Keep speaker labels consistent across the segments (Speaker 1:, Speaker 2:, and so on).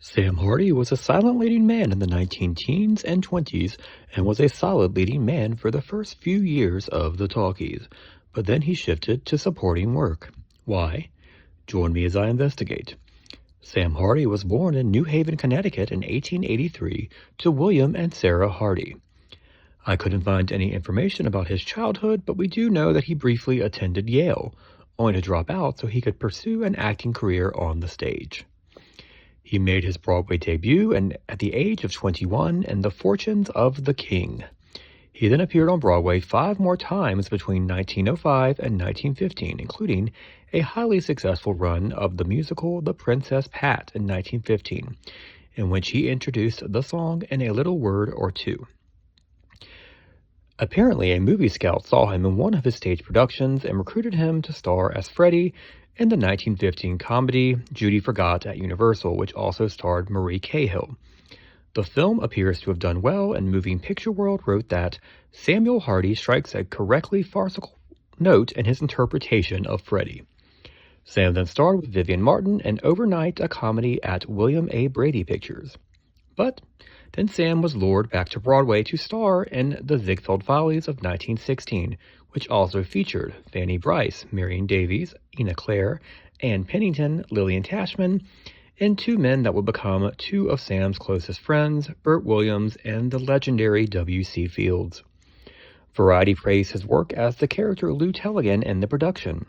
Speaker 1: Sam Hardy was a silent leading man in the 19 teens and 20s and was a solid leading man for the first few years of the Talkies, but then he shifted to supporting work. Why? Join me as I investigate. Sam Hardy was born in New Haven, Connecticut in 1883 to William and Sarah Hardy. I couldn't find any information about his childhood, but we do know that he briefly attended Yale, only to drop out so he could pursue an acting career on the stage. He made his Broadway debut at the age of 21 in The Fortunes of the King. He then appeared on Broadway 5 more times between 1905 and 1915, including a highly successful run of the musical The Princess Pat in 1915, in which he introduced the song in a little word or two. Apparently, a movie scout saw him in one of his stage productions and recruited him to star as Freddie in the 1915 comedy Judy Forgot at Universal, which also starred Marie Cahill. The film appears to have done well, and Moving Picture World wrote that Samuel Hardy strikes a correctly farcical note in his interpretation of Freddie. Sam then starred with Vivian Martin in Overnight, a comedy at William A. Brady Pictures. But then Sam was lured back to Broadway to star in The Ziegfeld Follies of 1916, which also featured Fanny Brice, Marion Davies, Ina Claire, Ann Pennington, Lillian Tashman, and 2 men that would become 2 of Sam's closest friends, Bert Williams and the legendary W.C. Fields. Variety praised his work as the character Lou Tellegen in the production.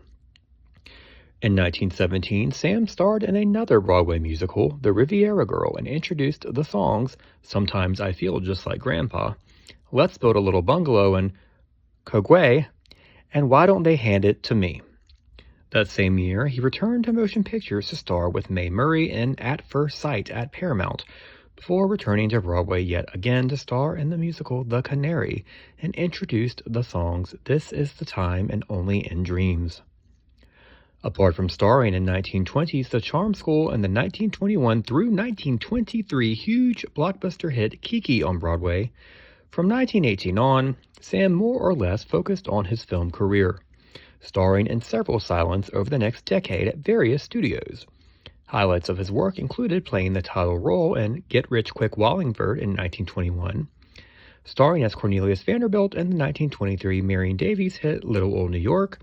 Speaker 1: In 1917, Sam starred in another Broadway musical, The Riviera Girl, and introduced the songs Sometimes I Feel Just Like Grandpa, Let's Build a Little Bungalow, and Kogwe, and Why Don't They Hand It to Me? That same year, he returned to motion pictures to star with Mae Murray in At First Sight at Paramount, before returning to Broadway yet again to star in the musical The Canary, and introduced the songs This Is the Time and Only in Dreams. Apart from starring in 1920's The Charm School and the 1921 through 1923 huge blockbuster hit Kiki on Broadway, from 1918 on, Sam more or less focused on his film career, starring in several silents over the next decade at various studios. Highlights of his work included playing the title role in Get Rich Quick Wallingford in 1921, starring as Cornelius Vanderbilt in the 1923 Marion Davies hit Little Old New York,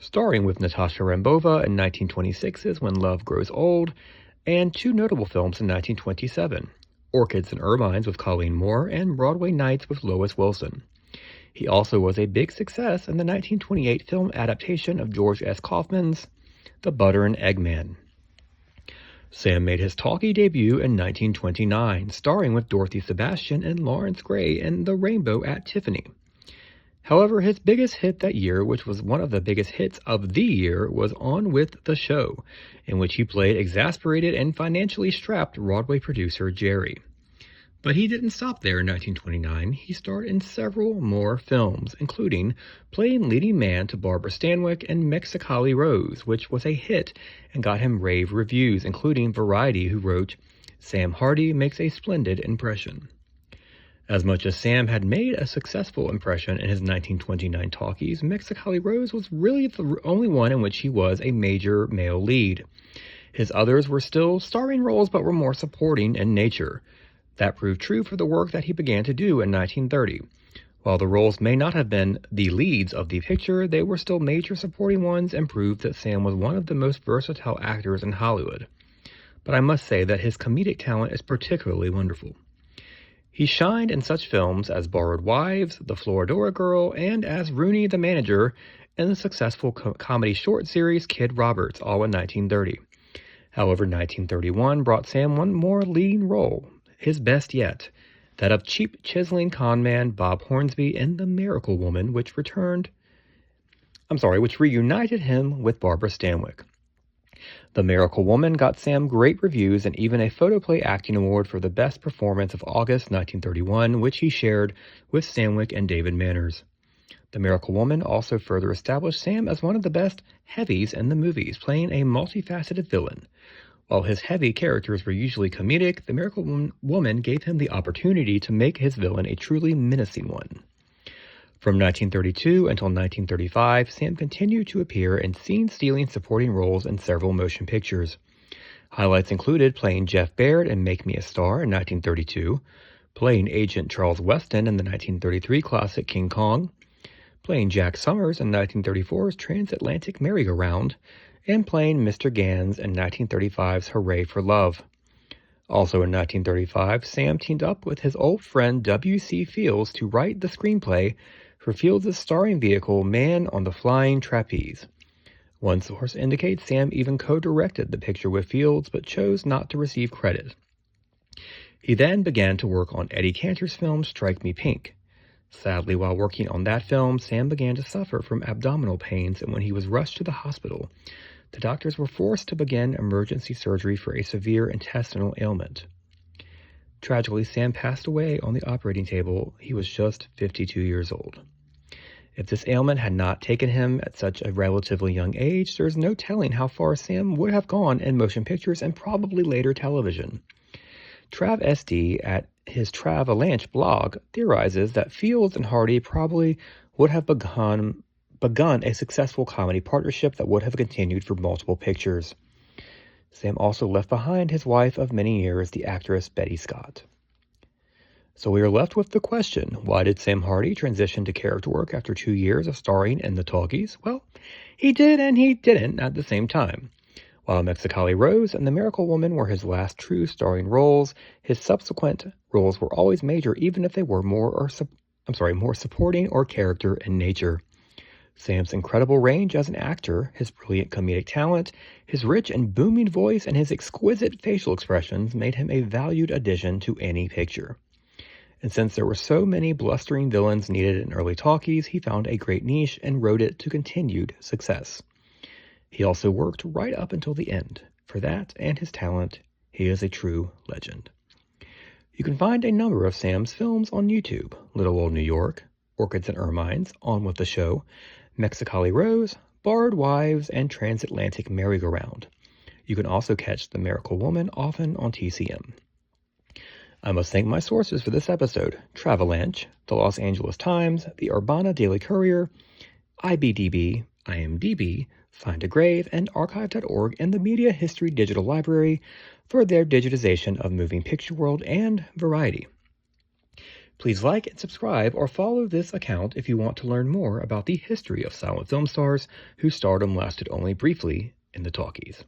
Speaker 1: starring with Natasha Rambova in 1926's When Love Grows Old, and 2 notable films in 1927, Orchids and Ermines with Colleen Moore and Broadway Nights with Lois Wilson. He also was a big success in the 1928 film adaptation of George S. Kaufman's The Butter and Egg Man. Sam made his talkie debut in 1929, starring with Dorothy Sebastian and Lawrence Gray in The Rainbow at Tiffany. However, his biggest hit that year, which was one of the biggest hits of the year, was On With the Show, in which he played exasperated and financially strapped Broadway producer Jerry. But he didn't stop there in 1929. He starred in several more films, including playing leading man to Barbara Stanwyck in Mexicali Rose, which was a hit and got him rave reviews, including Variety, who wrote, Sam Hardy makes a splendid impression. As much as Sam had made a successful impression in his 1929 talkies, Mexicali Rose was really the only one in which he was a major male lead. His others were still starring roles but were more supporting in nature. That proved true for the work that he began to do in 1930. While the roles may not have been the leads of the picture, they were still major supporting ones and proved that Sam was one of the most versatile actors in Hollywood. But I must say that his comedic talent is particularly wonderful. He shined in such films as Borrowed Wives, The Florodora Girl, and as Rooney the Manager in the successful comedy short series Kid Roberts, all in 1930. However, 1931 brought Sam one more leading role, his best yet, that of cheap chiseling conman Bob Hornsby in The Miracle Woman, which reunited him with Barbara Stanwyck. The Miracle Woman got Sam great reviews and even a Photoplay Acting Award for the Best Performance of August 1931, which he shared with Stanwyck and David Manners. The Miracle Woman also further established Sam as one of the best heavies in the movies, playing a multifaceted villain. While his heavy characters were usually comedic, The Miracle Woman gave him the opportunity to make his villain a truly menacing one. From 1932 until 1935, Sam continued to appear in scene-stealing supporting roles in several motion pictures. Highlights included playing Jeff Baird in Make Me a Star in 1932, playing Agent Charles Weston in the 1933 classic King Kong, playing Jack Summers in 1934's Transatlantic Merry-Go-Round, and playing Mr. Gans in 1935's Hooray for Love. Also in 1935, Sam teamed up with his old friend W.C. Fields to write the screenplay for Fields' starring vehicle Man on the Flying Trapeze. One source indicates Sam even co-directed the picture with Fields, but chose not to receive credit. He then began to work on Eddie Cantor's film Strike Me Pink. Sadly, while working on that film, Sam began to suffer from abdominal pains, and when he was rushed to the hospital, the doctors were forced to begin emergency surgery for a severe intestinal ailment. Tragically, Sam passed away on the operating table. He was just 52 years old. If this ailment had not taken him at such a relatively young age, there is no telling how far Sam would have gone in motion pictures and probably later television. Trav SD at his Travalanche blog theorizes that Fields and Hardy probably would have begun a successful comedy partnership that would have continued for multiple pictures. Sam also left behind his wife of many years, the actress Betty Scott. So we are left with the question, why did Sam Hardy transition to character work after 2 years of starring in the Talkies? Well, he did and he didn't at the same time. While Mexicali Rose and The Miracle Woman were his last true starring roles, his subsequent roles were always major, even if they were more supporting or character in nature. Sam's incredible range as an actor, his brilliant comedic talent, his rich and booming voice, and his exquisite facial expressions made him a valued addition to any picture. And since there were so many blustering villains needed in early talkies, he found a great niche and wrote it to continued success. He also worked right up until the end. For that and his talent, he is a true legend. You can find a number of Sam's films on YouTube: Little Old New York, Orchids and Ermines, On with the Show, Mexicali Rose, Barred Wives, and Transatlantic Merry-Go-Round. You can also catch The Miracle Woman often on TCM. I must thank my sources for this episode: Travalanche, the Los Angeles Times, the Urbana Daily Courier, IBDB, IMDb, Find a Grave, and Archive.org, and the Media History Digital Library for their digitization of moving picture world and Variety. Please like and subscribe or follow this account if you want to learn more about the history of silent film stars whose stardom lasted only briefly in the talkies.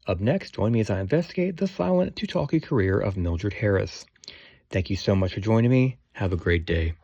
Speaker 1: Up next, join me as I investigate the silent to talkie career of Mildred Harris. Thank you so much for joining me. Have a great day.